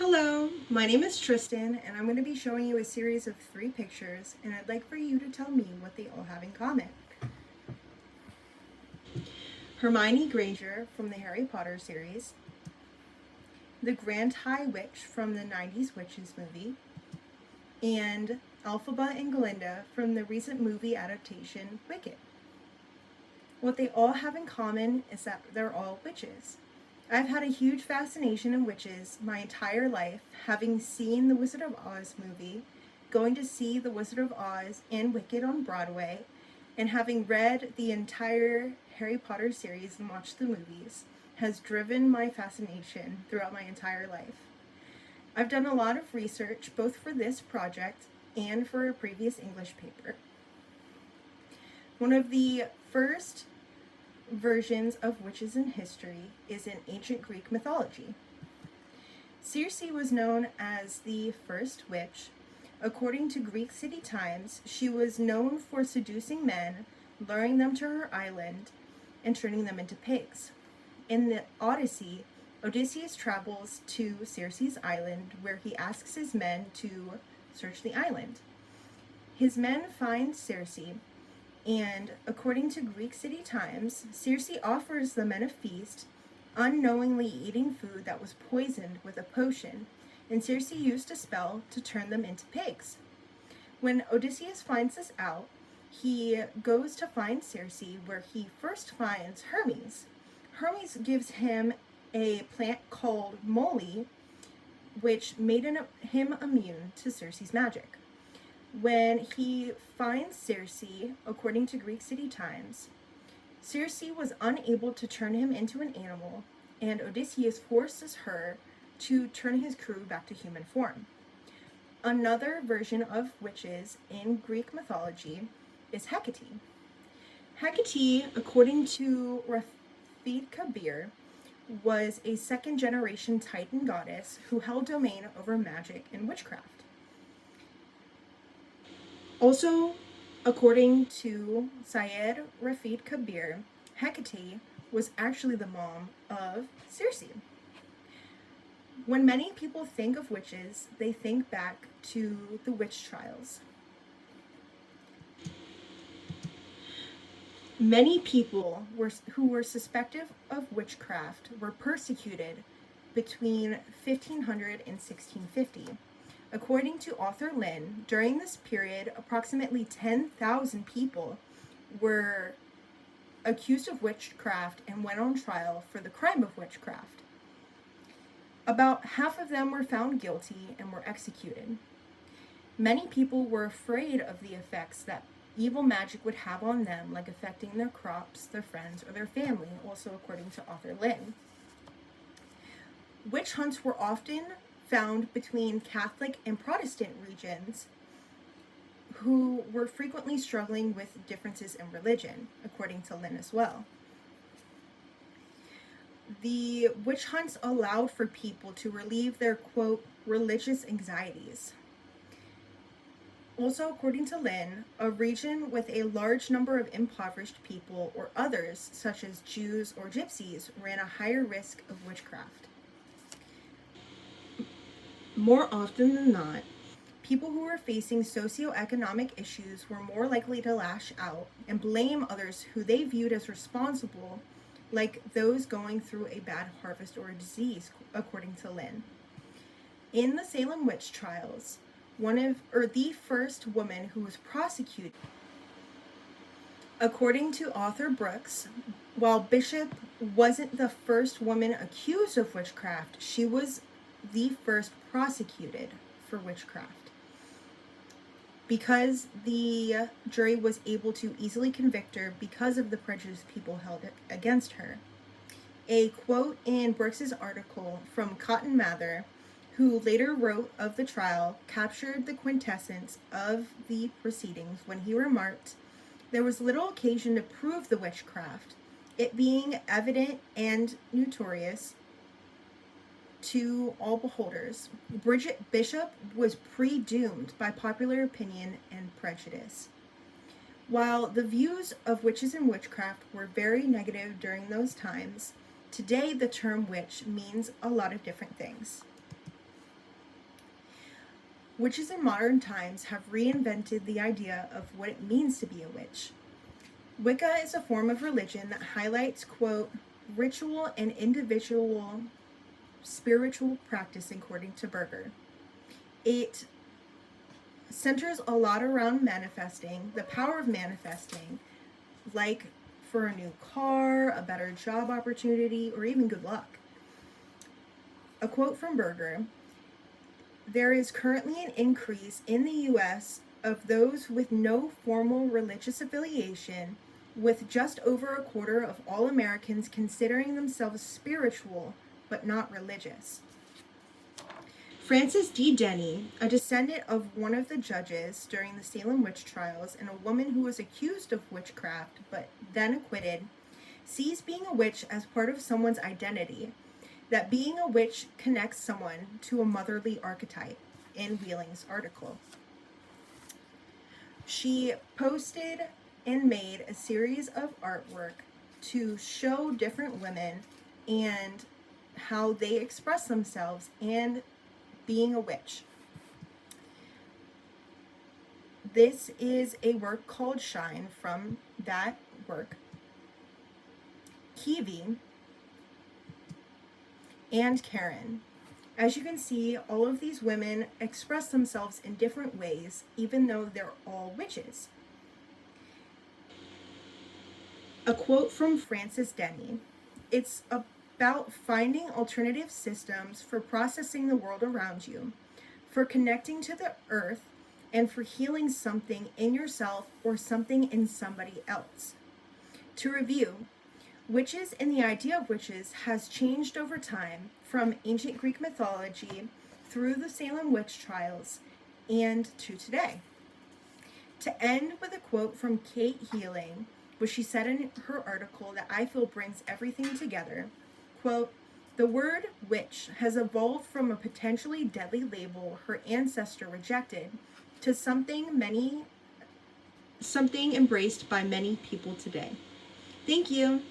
Hello, my name is Tristan, and I'm going to be showing you a series of 3 pictures, and I'd like for you to tell me what they all have in common. Hermione Granger from the Harry Potter series, the Grand High Witch from the 90s Witches movie, and Elphaba and Glinda from the recent movie adaptation Wicked. What they all have in common is that they're all witches. I've had a huge fascination in witches my entire life, having seen the Wizard of Oz movie, going to see the Wizard of Oz and Wicked on Broadway, and having read the entire Harry Potter series and watched the movies has driven my fascination throughout my entire life. I've done a lot of research both for this project and for a previous English paper. One of the first versions of witches in history is in ancient Greek mythology. Circe was known as the first witch. According to Greek City Times, she was known for seducing men, luring them to her island, and turning them into pigs. In the Odyssey, Odysseus travels to Circe's island, where he asks his men to search the island. His men find Circe, and according to Greek City Times, Circe offers the men a feast, unknowingly eating food that was poisoned with a potion, and Circe used a spell to turn them into pigs. When Odysseus finds this out, he goes to find Circe, where he first finds Hermes. Hermes gives him a plant called moly, which made him immune to Circe's magic. When he finds Circe, according to Greek City Times, Circe was unable to turn him into an animal, and Odysseus forces her to turn his crew back to human form. Another version of witches in Greek mythology is Hecate. Hecate, according to Rafid Kabir, was a second-generation Titan goddess who held domain over magic and witchcraft. Also, according to Syed Rafid Kabir, Hecate was actually the mom of Circe. When many people think of witches, they think back to the witch trials. Many people who were suspected of witchcraft were persecuted between 1500 and 1650. According to Arthur Lynn, during this period, approximately 10,000 people were accused of witchcraft and went on trial for the crime of witchcraft. About half of them were found guilty and were executed. Many people were afraid of the effects that evil magic would have on them, like affecting their crops, their friends, or their family, also according to Arthur Lynn. Witch hunts were often found between Catholic and Protestant regions who were frequently struggling with differences in religion, according to Lynn as well. The witch hunts allowed for people to relieve their, quote, religious anxieties. Also, according to Lynn, a region with a large number of impoverished people or others, such as Jews or Gypsies, ran a higher risk of witchcraft. More often than not, people who were facing socioeconomic issues were more likely to lash out and blame others who they viewed as responsible, like those going through a bad harvest or a disease, according to Lynn. In the Salem witch trials, the first woman who was prosecuted, according to Arthur Brooks, while Bishop wasn't the first woman accused of witchcraft, she was the first prosecuted for witchcraft, because the jury was able to easily convict her because of the prejudice people held against her. A quote in Brooks's article from Cotton Mather, who later wrote of the trial, captured the quintessence of the proceedings when he remarked, "There was little occasion to prove the witchcraft, it being evident and notorious to all beholders. Bridget Bishop was pre-doomed by popular opinion and prejudice." While the views of witches and witchcraft were very negative during those times, today the term witch means a lot of different things. Witches in modern times have reinvented the idea of what it means to be a witch. Wicca is a form of religion that highlights, quote, ritual and individual spiritual practice, according to Berger. It centers a lot around manifesting, the power of manifesting, like for a new car, a better job opportunity, or even good luck. A quote from Berger: there is currently an increase in the U.S. of those with no formal religious affiliation, with just over a quarter of all Americans considering themselves spiritual but not religious. Frances D. Denny, a descendant of one of the judges during the Salem witch trials and a woman who was accused of witchcraft but then acquitted, sees being a witch as part of someone's identity, that being a witch connects someone to a motherly archetype, in Wheeling's article. She posted and made a series of artwork to show different women and how they express themselves and being a witch. This is a work called Shine from that work. Kiwi and Karen. As you can see, all of these women express themselves in different ways, even though they're all witches. A quote from Frances Denny: it's about finding alternative systems for processing the world around you, for connecting to the earth, and for healing something in yourself or something in somebody else. To review, witches and the idea of witches has changed over time from ancient Greek mythology through the Salem witch trials and to today. To end with a quote from Kate Healing, which she said in her article that I feel brings everything together, quote, the word witch has evolved from a potentially deadly label her ancestor rejected to something embraced by many people today. Thank you.